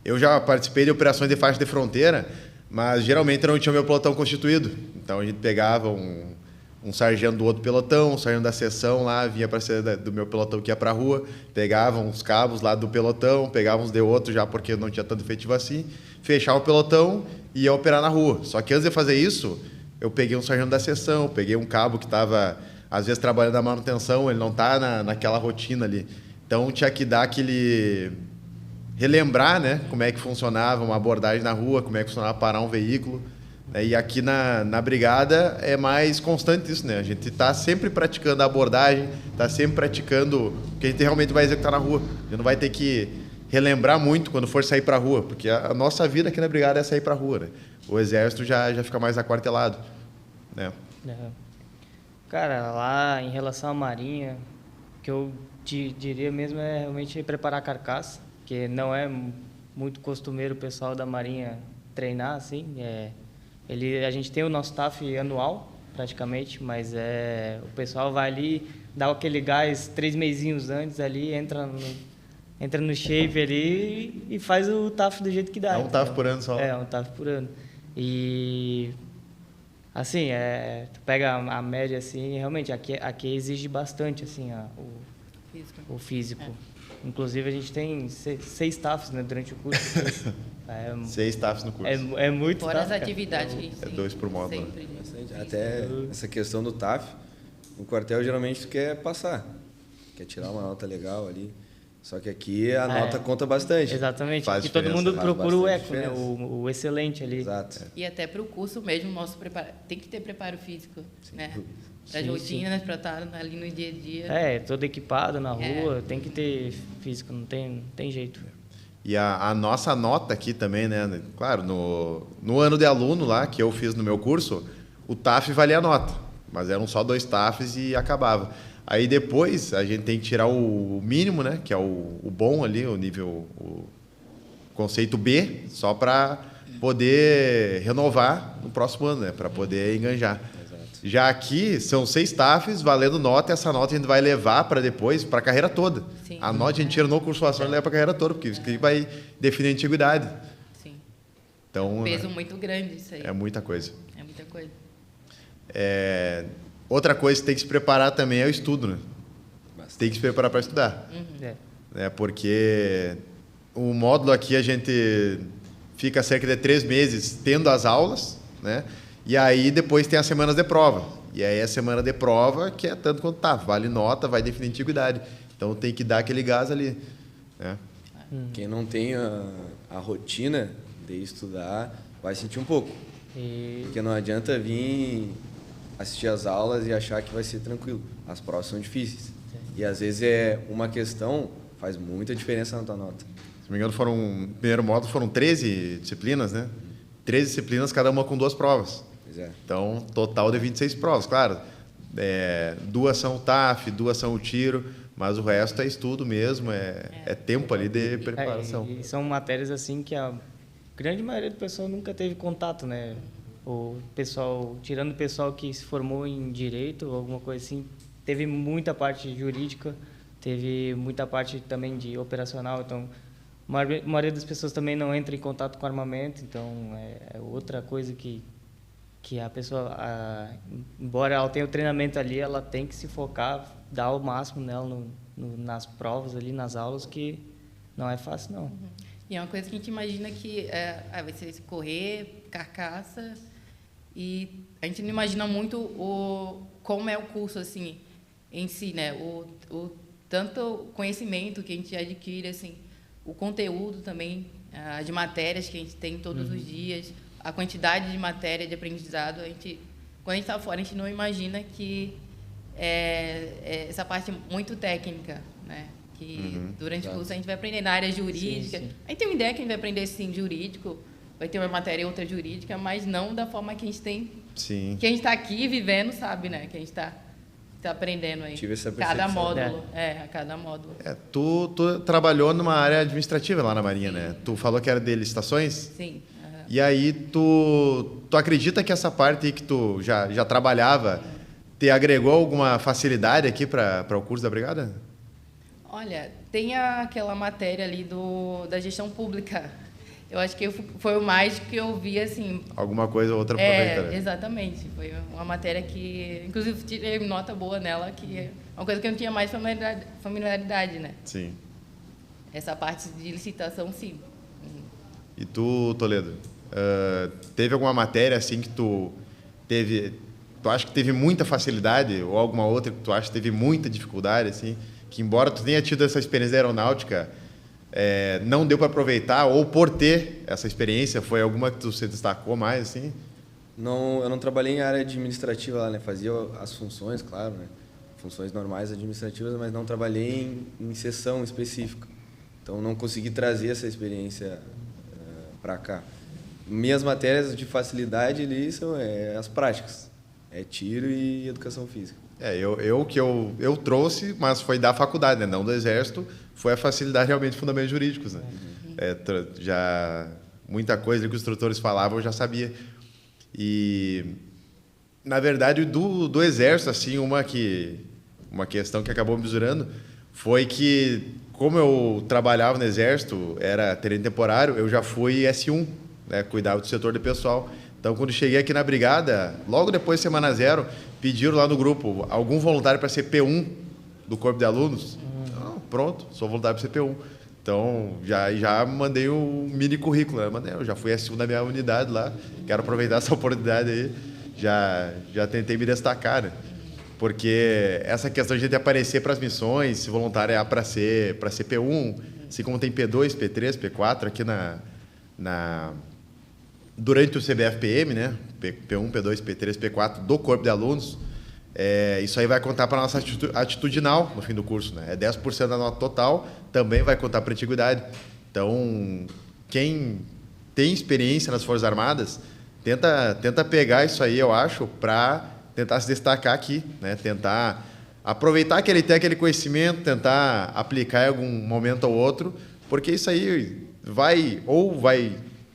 eu já participei de operações de faixa de fronteira, mas geralmente não tinha meu pelotão constituído. Então a gente pegava um sargento do outro pelotão, um sargento da seção lá, vinha para ser do meu pelotão que ia para a rua, pegava uns cabos lá do pelotão, pegava uns de outro já porque não tinha tanto efetivo assim, fechava o pelotão e ia operar na rua. Só que antes de fazer isso, eu peguei um sargento da seção, peguei um cabo que estava, às vezes, trabalhando na manutenção, ele não está naquela rotina ali. Então tinha que dar relembrar, né, como é que funcionava uma abordagem na rua, como é que funcionava parar um veículo. E aqui na brigada é mais constante isso, né? A gente está sempre praticando a abordagem, está sempre praticando o que a gente realmente vai executar na rua. A gente não vai ter que relembrar muito quando for sair para a rua, porque a nossa vida aqui na brigada é sair para a rua, né? O Exército já fica mais aquartelado, né? Cara, lá em relação à Marinha, o que eu diria mesmo é realmente preparar a carcaça, que não é muito costumeiro o pessoal da Marinha treinar, assim. A gente tem o nosso TAF anual, praticamente, mas o pessoal vai ali, dá aquele gás 3 mesinhos antes ali, entra no shape ali e faz o TAF do jeito que dá. É um TAF por ano só. Um TAF por ano. E, assim, tu pega a média, assim, realmente, aqui exige bastante, assim, o físico. Inclusive, a gente tem 6 TAFs, né, durante o curso. 6 TAFs no curso. É muito Fora TAF, as atividades. É 2 por módulo. Até essa questão do TAF, no quartel, geralmente, tu quer passar. Quer tirar uma nota legal ali. Só que aqui a nota conta bastante. Exatamente. Faz Aqui todo mundo procura o eco, né, diferença. o excelente ali. Exato. E até para o curso mesmo, nosso tem que ter preparo físico, né? Para as Sim, rotinas, para estar ali no dia a dia. Todo equipado na rua, tem que ter físico, não tem jeito. E a nossa nota aqui também, né? Claro, no ano de aluno lá, que eu fiz no meu curso, o TAF valia a nota, mas eram só 2 TAFs e acabava. Aí depois a gente tem que tirar o mínimo, né? Que é o bom ali, o nível, o conceito B, só para poder renovar no próximo ano, né? Para poder enganjar. Já aqui são 6 TAFs valendo nota, e essa nota a gente vai levar para depois, para a carreira toda. Sim. A nota a gente tira no curso e leva para a carreira toda, porque isso aqui vai definir a antiguidade. Sim. Então, Peso muito grande isso aí. é muita coisa. É muita coisa. Outra coisa que tem que se preparar também é o estudo, né? Bastante. Tem que se preparar para estudar. Porque o módulo aqui a gente fica cerca de 3 meses tendo as aulas, né? E aí depois tem as semanas de prova. E aí a semana de prova que é tanto quanto tá, vale nota, vai definir antiguidade. Então tem que dar aquele gás ali, né? Quem não tem a rotina de estudar vai sentir um pouco. Porque não adianta vir assistir as aulas e achar que vai ser tranquilo. As provas são difíceis. E às vezes uma questão faz muita diferença na tua nota. Se não me engano, no primeiro módulo foram 13 disciplinas, né? 13 disciplinas, cada uma com 2 provas. Pois é. Então, total de 26 provas. Claro, 2 são o TAF, 2 são o tiro, mas o resto é estudo mesmo, é tempo ali de preparação. E são matérias assim que a grande maioria do pessoal nunca teve contato, né? O pessoal, tirando o pessoal que se formou em direito ou alguma coisa assim, teve muita parte jurídica, teve muita parte também de operacional, então a maioria das pessoas também não entra em contato com armamento, então é outra coisa que a pessoa, embora ela tenha o treinamento ali, ela tem que se focar, dar o máximo nela nas provas ali, nas aulas, que não é fácil, não. E é uma coisa que a gente imagina que vai ser correr, carcaça, e a gente não imagina muito como é o curso assim, em si, né? O tanto conhecimento que a gente adquire, assim, o conteúdo também, as matérias que a gente tem todos os dias, a quantidade de matéria de aprendizado, quando a gente está fora, a gente não imagina que essa parte muito técnica, né? Que durante o curso a gente vai aprender na área jurídica. Sim. A gente tem uma ideia que a gente vai aprender, sim, jurídico, vai ter uma matéria e outra jurídica, mas não da forma que a gente tem, Sim. que a gente está aqui vivendo, sabe, né? Que a gente está aprendendo aí. Tive essa cada percepção. módulo. A cada módulo. Tu trabalhou numa área administrativa lá na Marinha, né? Tu falou que era de licitações? Sim. E aí tu acredita que essa parte aí que tu já trabalhava te agregou alguma facilidade aqui para o curso da Brigada? Olha, tem aquela matéria ali da gestão pública. Eu acho que foi o mais que eu vi, assim... Alguma coisa ou outra aproveita, né? Exatamente. Foi uma matéria que... Inclusive, tirei nota boa nela, que é uma coisa que eu não tinha mais familiaridade, né? Sim. Essa parte de licitação, sim. E tu, Toledo, teve alguma matéria, assim, que tu acha que teve muita facilidade, ou alguma outra que tu acha que teve muita dificuldade, assim, que embora tu tenha tido essa experiência aeronáutica, não deu para aproveitar, ou por ter essa experiência, foi alguma que tu se destacou mais, assim? Não, eu não trabalhei em área administrativa lá, né? Fazia as funções, claro, né? Funções normais administrativas, mas não trabalhei em seção específica. Então, não consegui trazer essa experiência para cá. Minhas matérias de facilidade ali são as práticas. Tiro e educação física. Eu trouxe, mas foi da faculdade, né? Não do Exército, foi a facilidade realmente de fundamentos jurídicos, né? Já muita coisa que os instrutores falavam eu já sabia. E, na verdade, do Exército, assim, uma questão que acabou me mesurando foi que, como eu trabalhava no Exército, era tenente temporário, eu já fui S1, né? Cuidava do setor de pessoal. Então, quando cheguei aqui na Brigada, logo depois de semana zero, pediram lá no grupo algum voluntário para ser P1 do Corpo de Alunos. Então, pronto, sou voluntário para ser P1. Então, já mandei um mini currículo. Né? Eu já fui S1 da minha unidade lá, quero aproveitar essa oportunidade aí. Já tentei me destacar, né? Porque essa questão de a gente aparecer para as missões, se voluntariar para ser P1, assim como tem P2, P3, P4 aqui durante o CBFPM, né? P1, P2, P3, P4 do Corpo de Alunos, isso aí vai contar para a nossa atitudinal no fim do curso, né? 10% da nota total, também vai contar para a antiguidade. Então, quem tem experiência nas Forças Armadas, tenta pegar isso aí, eu acho, para tentar se destacar aqui, né? Tentar aproveitar que ele tem aquele conhecimento, tentar aplicar em algum momento ou outro, porque isso aí vai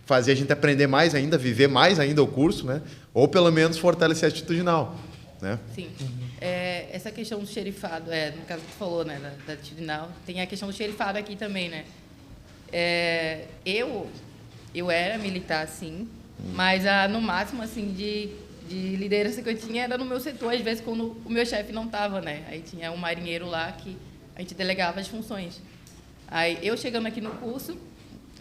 fazer a gente aprender mais ainda, viver mais ainda o curso, né? Ou pelo menos fortalecer a atitudinal, né? Sim. Essa questão do xerifado, no caso que tu falou, né, da atitudinal, tem a questão do xerifado aqui também, né? Eu era militar, sim, mas no máximo, assim, de liderança que eu tinha era no meu setor, às vezes quando o meu chefe não estava, né? Aí tinha um marinheiro lá que a gente delegava as funções. Aí eu chegando aqui no curso,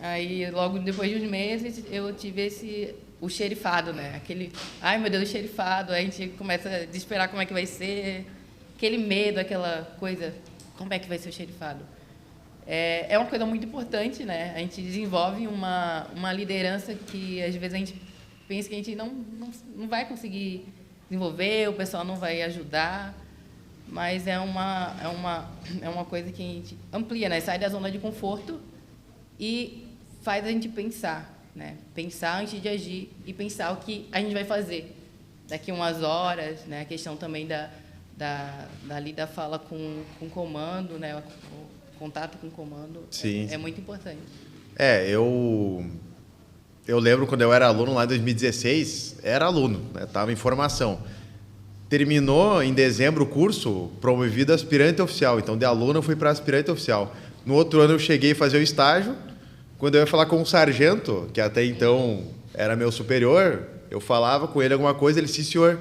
aí logo depois de uns meses eu tive o xerifado, né? Aquele, ai meu Deus, o xerifado, aí a gente começa a desesperar como é que vai ser, aquele medo, aquela coisa, como é que vai ser o xerifado? É uma coisa muito importante, né? A gente desenvolve uma liderança que às vezes a gente pensa que a gente não vai conseguir desenvolver, o pessoal não vai ajudar, mas é uma coisa que a gente amplia, né? Sai da zona de conforto e faz a gente pensar, né? Pensar antes de agir e pensar o que a gente vai fazer daqui umas horas, né? A questão também da fala com o comando, né? O contato com o comando. Sim. É muito importante. Eu lembro quando eu era aluno lá em 2016, era aluno, né? Estava em formação. Terminou em dezembro o curso, promovido a aspirante oficial. Então, de aluno eu fui para aspirante oficial. No outro ano eu cheguei a fazer o estágio. Quando eu ia falar com um sargento, que até então era meu superior, eu falava com ele alguma coisa, ele, sim, senhor.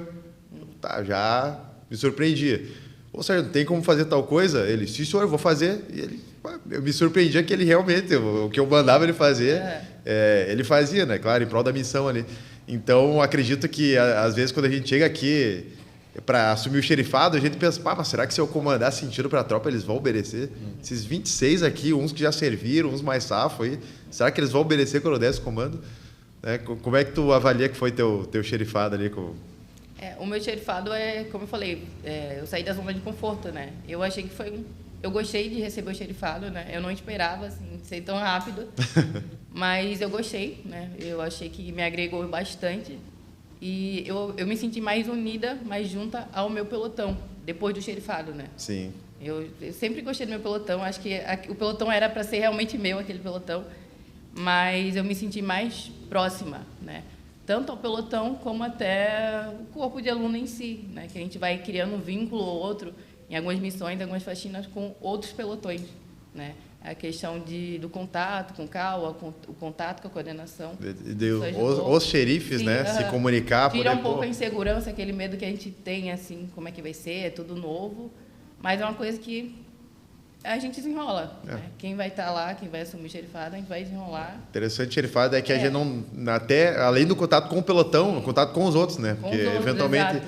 Tá, já me surpreendia. Ô, sargento, tem como fazer tal coisa? Ele, sim, senhor, vou fazer. E ele, eu me surpreendia que ele realmente, o que eu mandava ele fazer, ele fazia, né? Claro, em prol da missão ali. Então, acredito que, às vezes, quando a gente chega aqui para assumir o xerifado, a gente pensa, mas será que se eu comandar sentido para a tropa, eles vão obedecer? Esses 26 aqui, uns que já serviram, uns mais safos aí, será que eles vão obedecer quando eu der esse comando? Né? Como é que tu avalia que foi teu xerifado ali? O meu xerifado como eu falei, eu saí da zona de conforto, né? Eu achei que eu gostei de receber o xerifado, né? Eu não esperava, assim, ser tão rápido, mas eu gostei, né? Eu achei que me agregou bastante. E eu me senti mais unida, mais junta ao meu pelotão, depois do xerifado, né? Sim. Eu sempre gostei do meu pelotão, acho que o pelotão era para ser realmente meu, aquele pelotão, mas eu me senti mais próxima, né? Tanto ao pelotão como até o corpo de aluno em si, né? Que a gente vai criando um vínculo ou outro em algumas missões, algumas faxinas com outros pelotões, né? A questão do contato com o CAUA, o contato com a coordenação. Os xerifes, né? Se comunicar. Tira um pouco a insegurança, aquele medo que a gente tem, assim, como é que vai ser, é tudo novo. Mas é uma coisa que a gente desenrola. Né? Quem vai estar lá, quem vai assumir o xerifado, a gente vai desenrolar. Interessante xerifado é que a gente não... Até, além do contato com o pelotão, o contato com os outros, né? Porque, eventualmente,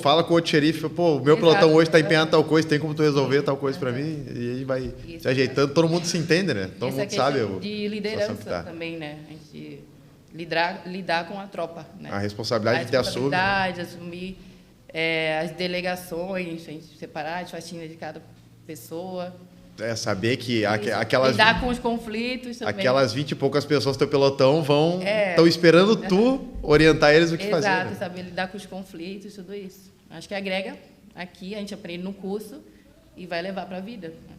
fala com o outro xerife, o meu pelotão hoje está empenhando tal coisa, tem como tu resolver tal coisa para mim? E aí vai se ajeitando, todo mundo se entende, né? Todo mundo sabe. De liderança também, né? A gente lidar com a tropa, né? A responsabilidade de ter assume. A responsabilidade, assumir as delegações, a gente separar as faxinas de cada pessoa. Saber que aquelas... Lidar com os conflitos também. Aquelas 20 e poucas pessoas do teu pelotão estão esperando tu orientar eles o que fazer. Exato, saber lidar com os conflitos, tudo isso. Acho que agrega aqui, a gente aprende no curso e vai levar para a vida. Né?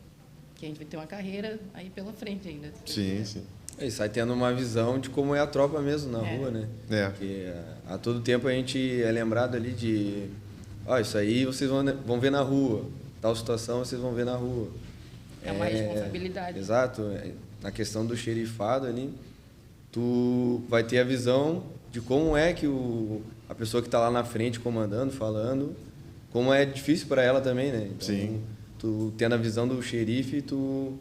Que a gente vai ter uma carreira aí pela frente ainda. Sim, sim. E sai tendo uma visão de como é a tropa mesmo na rua, né? Porque a todo tempo a gente é lembrado ali de... isso aí vocês vão ver na rua. Tal situação vocês vão ver na rua. É uma responsabilidade. Exato. Na questão do xerifado ali, tu vai ter a visão de como é que a pessoa que está lá na frente comandando, falando, como é difícil para ela também, né? Então, sim. Tu tendo a visão do xerife, tu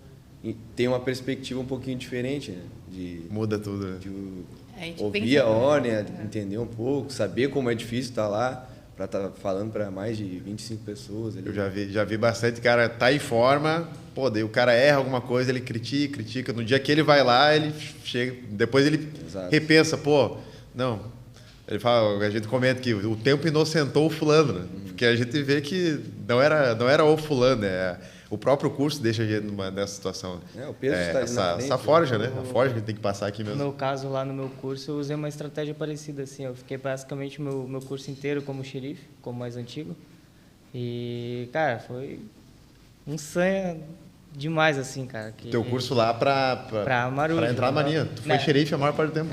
tem uma perspectiva um pouquinho diferente, né? Muda tudo, né? De ouvir a ordem, entender um pouco, saber como é difícil estar lá, para estar falando para mais de 25 pessoas. Ali. Eu já vi bastante cara tá em forma, daí o cara erra alguma coisa, ele critica. No dia que ele vai lá, ele chega, depois ele repensa, não. Ele fala, a gente comenta que o tempo inocentou o fulano, né? Porque a gente vê que não era o fulano, né? O próprio curso deixa a gente nessa situação. O peso está essa forja, né? A forja que a gente tem que passar aqui mesmo. No meu caso, lá no meu curso, eu usei uma estratégia parecida, assim. Eu fiquei basicamente meu curso inteiro como xerife, como mais antigo. E, cara, foi um sonho demais, assim, cara. Teu curso lá para entrar na Marinha. Tu foi xerife a maior parte do tempo?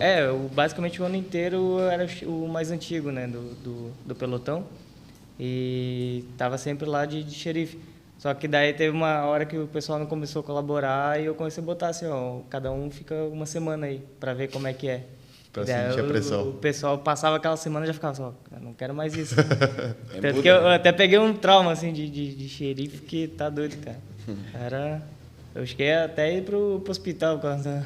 Basicamente o ano inteiro eu era o mais antigo, né, do pelotão. E tava sempre lá de xerife. Só que daí teve uma hora que o pessoal não começou a colaborar e eu comecei a botar assim, cada um fica uma semana aí, para ver como é que é. Para sentir a pressão. O pessoal passava aquela semana e já ficava só, não quero mais isso. Tanto que eu até peguei um trauma, assim, de xerife, que tá doido, cara. Eu cheguei até ir pro hospital por causa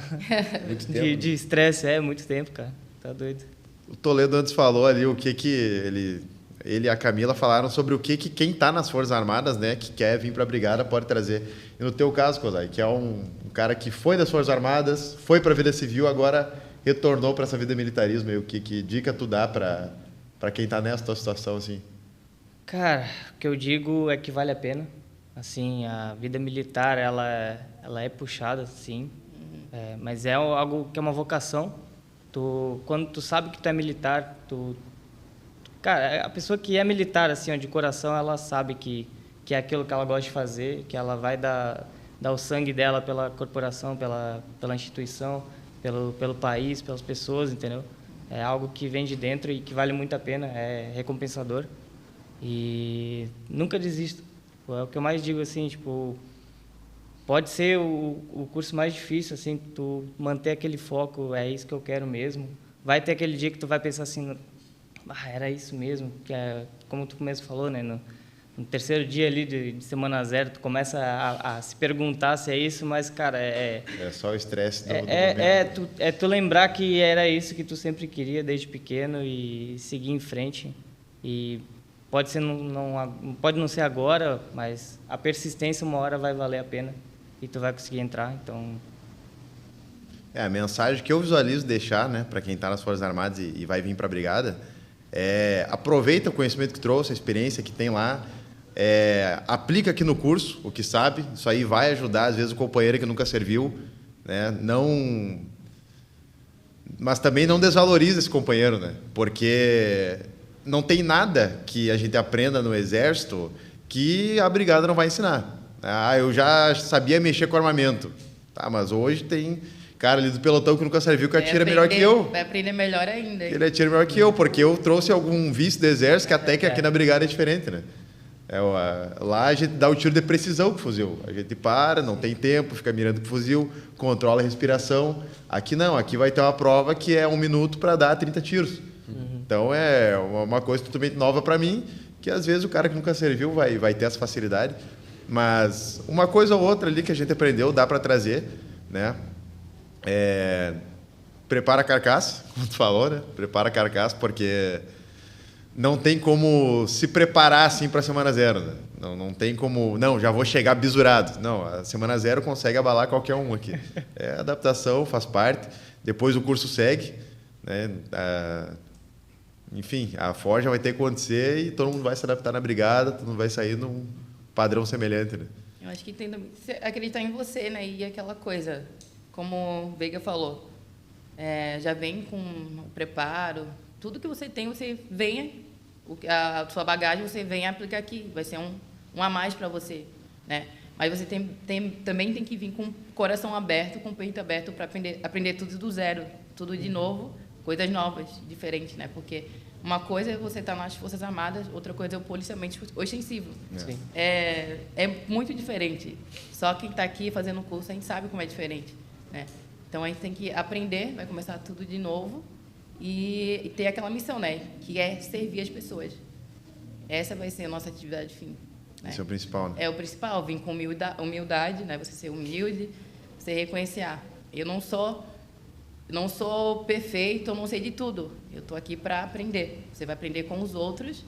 de estresse, muito tempo, cara. Tá doido. O Toledo antes falou ali o que ele e a Camila falaram sobre o que quem está nas Forças Armadas, né, que quer vir para a brigada, pode trazer. E no teu caso, Kozai, que é um cara que foi das Forças Armadas, foi para a vida civil, agora retornou para essa vida militarismo. E o que dica tu dá para quem está nessa tua situação, assim? Cara, o que eu digo é que vale a pena. Assim, a vida militar, ela é puxada, sim, mas é algo que é uma vocação. Quando tu sabe que tu é militar, cara, a pessoa que é militar, assim, de coração, ela sabe que é aquilo que ela gosta de fazer, que ela vai dar o sangue dela pela corporação, pela instituição, pelo país, pelas pessoas, entendeu? É algo que vem de dentro e que vale muito a pena, é recompensador. E nunca desista. É o que eu mais digo, assim, pode ser o curso mais difícil, assim, tu manter aquele foco, é isso que eu quero mesmo. Vai ter aquele dia que tu vai pensar assim, era isso mesmo, que como tu mesmo falou, né, no terceiro dia ali de semana zero, tu começa a se perguntar se é isso, mas, cara, É só o estresse do momento. tu lembrar que era isso que tu sempre queria desde pequeno e seguir em frente. E pode pode não ser agora, mas a persistência uma hora vai valer a pena e tu vai conseguir entrar, então... A mensagem que eu visualizo deixar, né, para quem está nas Forças Armadas e vai vir para a Brigada, aproveita o conhecimento que trouxe, a experiência que tem lá, aplica aqui no curso o que sabe, isso aí vai ajudar, às vezes, o companheiro que nunca serviu, né, mas também não desvaloriza esse companheiro, né, porque não tem nada que a gente aprenda no Exército que a Brigada não vai ensinar. Eu já sabia mexer com armamento, tá, mas hoje tem... cara ali do pelotão que nunca serviu, que atira melhor que eu. Vai aprender melhor ainda. Ele atira melhor que eu, porque eu trouxe algum vício do Exército, que até que aqui na Brigada é diferente, né? Lá a gente dá o tiro de precisão com o fuzil. A gente para, não tem tempo, fica mirando com o fuzil, controla a respiração. Aqui não, aqui vai ter uma prova que é 1 minuto para dar 30 tiros. Então é uma coisa totalmente nova para mim, que às vezes o cara que nunca serviu vai ter essa facilidade. Mas uma coisa ou outra ali que a gente aprendeu, dá para trazer, né? Prepara a carcaça, como tu falou, né? Prepara a carcaça, porque não tem como se preparar assim para a semana zero, né? Não tem como, já vou chegar bisurado. Não, a semana zero consegue abalar qualquer um aqui. Adaptação, faz parte. Depois o curso segue, né? Enfim, a forja vai ter que acontecer e todo mundo vai se adaptar na brigada, todo mundo vai sair num padrão semelhante, né? Eu acho que tem também acreditar em você, né? E aquela coisa, como o Veiga falou, já vem com o preparo, tudo que você tem, você venha, a sua bagagem você venha aplicar aqui, vai ser um a mais para você, né? Mas você também tem que vir com o coração aberto, com o peito aberto para aprender tudo do zero, tudo de novo, coisas novas, diferentes, né? Porque uma coisa é você estar nas Forças Armadas, outra coisa é o policiamento ostensivo. Sim. É muito diferente. Só quem está aqui fazendo o curso, a gente sabe como é diferente, né? Então, a gente tem que aprender, vai começar tudo de novo e ter aquela missão, né? Que é servir as pessoas. Essa vai ser a nossa atividade fim. Né? Esse é o principal, né? É o principal, vir com humildade, né? Você ser humilde, você reconhecer, eu não sou perfeito, eu não sei de tudo. Eu estou aqui para aprender. Você vai aprender com os outros,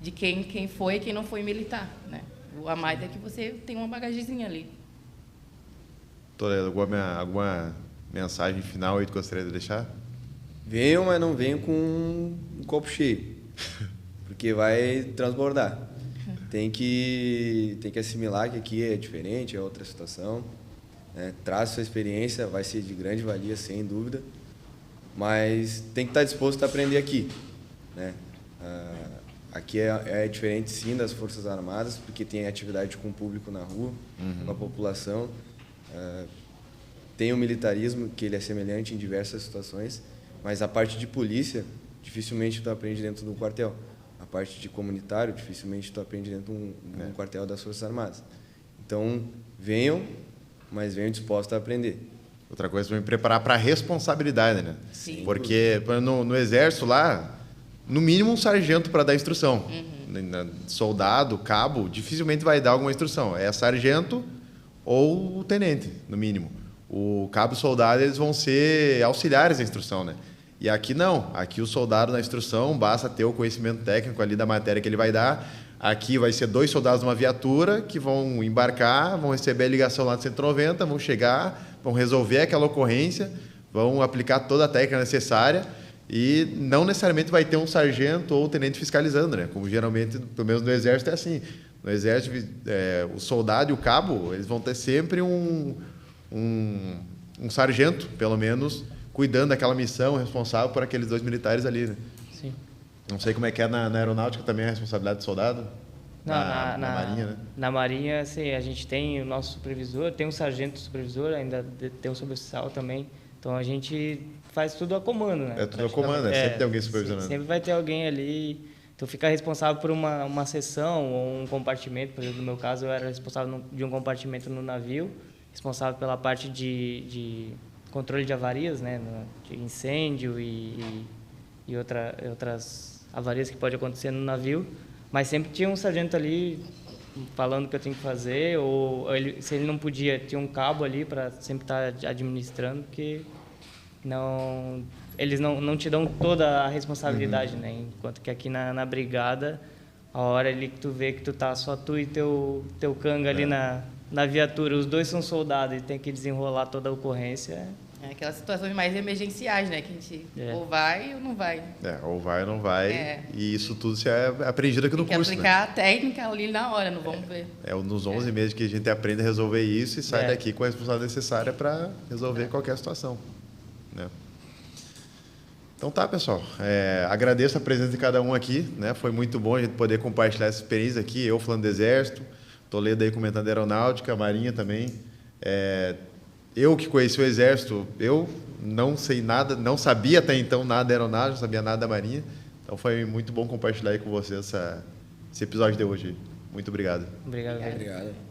de quem foi e quem não foi militar, né? O a mais é que você tem uma bagagemzinha ali. Toledo, alguma mensagem final aí que tu gostaria de deixar? Venham, mas não venham com um copo cheio, porque vai transbordar. Tem que assimilar que aqui é diferente, é outra situação. Traz sua experiência, vai ser de grande valia, sem dúvida, mas tem que estar disposto a aprender aqui, né? Aqui é diferente, sim, das Forças Armadas, porque tem atividade com o público na rua, com a população. Tem o militarismo, que ele é semelhante em diversas situações, mas a parte de polícia, dificilmente tu aprende dentro de um quartel. A parte de comunitário, dificilmente tu aprende dentro de um quartel das Forças Armadas. Então, venham, mas venham dispostos a aprender. Outra coisa, para me preparar para a responsabilidade, né? Sim. Porque no Exército lá, no mínimo um sargento para dar instrução. Soldado, cabo, dificilmente vai dar alguma instrução. É sargento ou o tenente, no mínimo. O cabo e o soldado, eles vão ser auxiliares da instrução, né? E aqui não. Aqui o soldado na instrução, basta ter o conhecimento técnico ali da matéria que ele vai dar. Aqui vai ser 2 soldados numa viatura que vão embarcar, vão receber a ligação lá do 190, vão chegar, vão resolver aquela ocorrência, vão aplicar toda a técnica necessária e não necessariamente vai ter um sargento ou tenente fiscalizando, né? Como geralmente, pelo menos no Exército, é assim. No Exército, o soldado e o cabo, eles vão ter sempre um sargento, pelo menos, cuidando daquela missão, responsável por aqueles 2 militares ali, né? Sim. Não sei como é que é na aeronáutica também a responsabilidade do soldado? Na Marinha, né? Na Marinha, assim, a gente tem o nosso supervisor, tem um sargento supervisor, ainda tem um suboficial também. Então, a gente faz tudo a comando, né? É tudo a comando, sempre tem alguém supervisionando. Sempre vai ter alguém ali. Então, fica responsável por uma seção ou um compartimento. Por exemplo, no meu caso, eu era responsável de um compartimento no navio, responsável pela parte de controle de avarias, né? De incêndio e outras avarias que pode acontecer no navio. Mas sempre tinha um sargento ali falando o que eu tinha que fazer, ou se ele não podia, tinha um cabo ali para sempre estar administrando, porque eles não te dão toda a responsabilidade, né? Enquanto que aqui na brigada, a hora ali que tu vê que tu tá só tu e teu canga ali na viatura, os dois são soldados e tem que desenrolar toda a ocorrência. É aquelas situações mais emergenciais, né? Que a gente ou vai ou não vai. Ou vai ou não vai. E isso tudo se é aprendido aqui no curso, tem que aplicar a técnica ali na hora, não vamos ver. Nos 11 meses que a gente aprende a resolver isso e sai daqui com a responsabilidade necessária para resolver qualquer situação, né? Então tá, pessoal. Agradeço a presença de cada um aqui, né? Foi muito bom a gente poder compartilhar essa experiência aqui. Eu falando do Exército, Toledo aí comentando aeronáutica, Marinha também. Eu que conheci o Exército, eu não sei nada, não sabia até então nada da aeronáutica, não sabia nada da Marinha. Então foi muito bom compartilhar aí com vocês esse episódio de hoje. Muito obrigado. Obrigado. Obrigado.